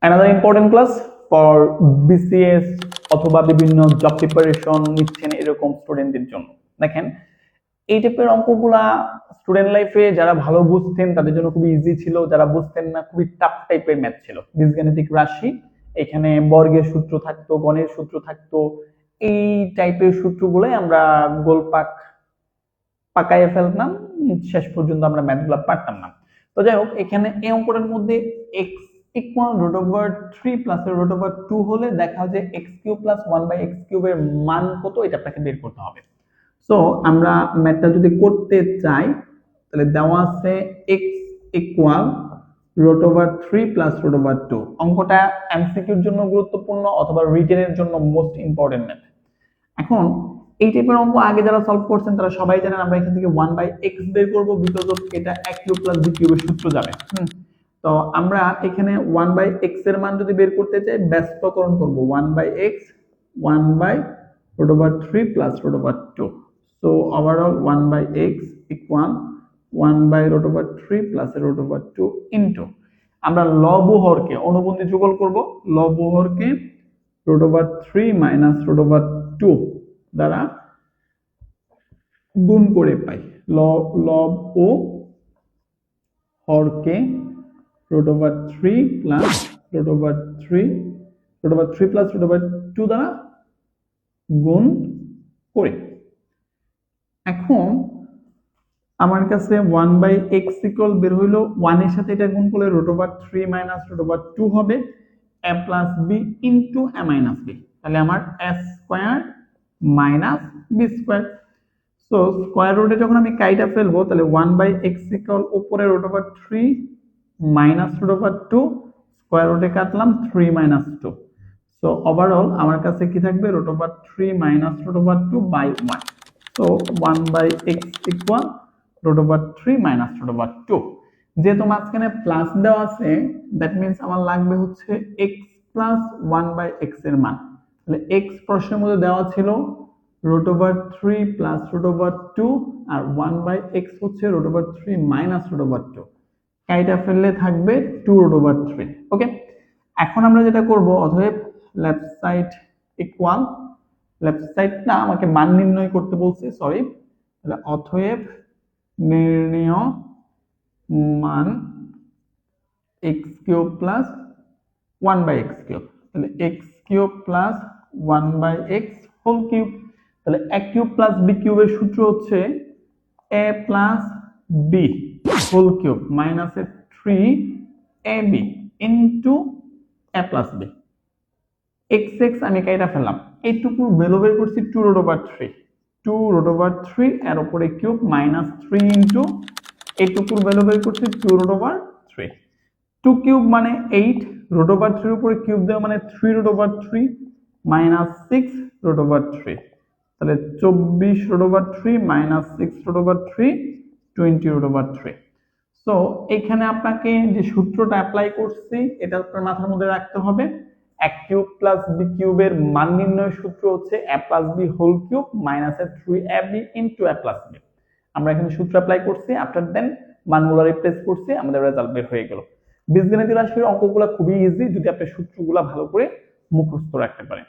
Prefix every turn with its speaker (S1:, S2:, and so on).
S1: another important class for BCS অথবা বিভিন্ন job preparation নিচ্ছেন এরকম স্টুডেন্টদের জন্য। দেখেন এই টাইপের অঙ্কগুলা স্টুডেন্ট লাইফে যারা ভালো বুঝতেন তাদের জন্য খুবই ইজি ছিল, যারা বুঝতেন না খুবই টাফ টাইপের ম্যাথ ছিল। বীজগাণিতিক রাশি, এখানে বর্গের সূত্র থাকতো, গণের সূত্র থাকতো, এই টাইপের সূত্রগুলোই আমরা গোলপাক পাকাইয়ে ফেলতাম, শেষ পর্যন্ত আমরা ম্যাথগুলো পারতাম না। তো যাই হোক, এখানে এই অঙ্কটার মধ্যে x ইকুয়াল √3 প্লাস √2 হলে দেখা যায় x³ প্লাস 1/x³ এর মান কত এটা আপনাকে বের করতে হবে। সো আমরা ম্যাথটা যদি করতে চাই তাহলে দেওয়া আছে x ইকুয়াল √3 প্লাস √2। অঙ্কটা এমসিকিউর জন্য গুরুত্বপূর্ণ অথবা রিটেনের জন্য মোস্ট ইম্পর্টেন্ট ম্যাথ। এখন এই টাইপের অঙ্ক আগে যারা সলভ করছেন তারা সবাই জানেন আমরা এখান থেকে 1/x বের করব, বিকজ অফ এটা a³ প্লাস b³ এর সূত্র যাবে। তো আমরা এখানে 1/x এর মান যদি বের করতে চাই ব্যস্তকরণ করব, 1/x 1/√3 plus √2। So overall 1/x equal 1/√3 plus √2 into আমরা লব ও হরকে অনুবন্ধী যুগল করব, লব ও হরকে √3 মাইনাস √2 দ্বারা গুণ করে পাই। লব ও হরকে √3 প্লাস √3 প্লাস √2 দ্বারা গুণ করে। এখন আমার কাছে 1/x ইকুয়াল বের হইলো 1 এর সাথে এটা গুণ করলে √3 মাইনাস √2 হবে a plus b into a minus b, তাহলে আমার a square minus b square. So square রুটে যখন আমি কাইটা ফেলবো তাহলে 1/x ইকুয়াল উপরে √3 মাইনাস √2, স্কয়ার রুটে কাটলাম 3 মাইনাস 2। সো ওভারঅল আমার কাছে কি থাকবে √3 minus √2 by 1। So 1/x equal √3 minus √2। যেহেতু মাঝখানে প্লাস দেওয়া আছে দ্যাট মিন্স আমার লাগবে হচ্ছে x প্লাস 1/x এর মান। তাহলে x প্রশ্নের মধ্যে দেওয়া ছিল √3 প্লাস √2 আর 1/x হচ্ছে √3 মাইনাস √2, কাইটা ফেললে থাকবে 2√3। ওকে, এখন আমরা যেটা করব অতএব left side equal, left side না আমাকে মান নির্ণয় করতে বলছে, সরি, তাহলে অতএব নির্ণয় মান x³ প্লাস 1/x³, তাহলে x³ plus 1/x whole cube. তাহলে a³ প্লাস b³ এর সূত্র হচ্ছে a plus b whole cube minus 3ab into a plus b। x আমি কাইটা ফেললাম, এইটুকুর ভ্যালু বের করছি 2√3 এর উপরে কিউব মাইনাস 3 ইনটু এইটুকুর ভ্যালু বের করছি 2√3। 2 কিউব মানে 8, √3 এর উপরে কিউব দেওয়া মানে 3√3 মাইনাস 6√3, তাহলে 24√3 মাইনাস 6√3 20√3। সো এখানে আপনাকে যে সূত্রটা অ্যাপ্লাই করছি এটা আপনার মাথার মধ্যে রাখতে হবে। a³ প্লাস b³ এর মান নির্ণয়ের সূত্র হচ্ছে a plus b whole cube minus 3ab into a plus b। আমরা এখানে সূত্র অ্যাপ্লাই করছি, আফটার দেন মানগুলো রিপ্লেস করছি, আমাদের রেজাল্ট বের হয়ে গেল। বীজগণিত রাশির অঙ্কগুলো খুবই ইজি যদি আপনি সূত্রগুলো ভালো করে মুখস্থ রাখতে পারেন।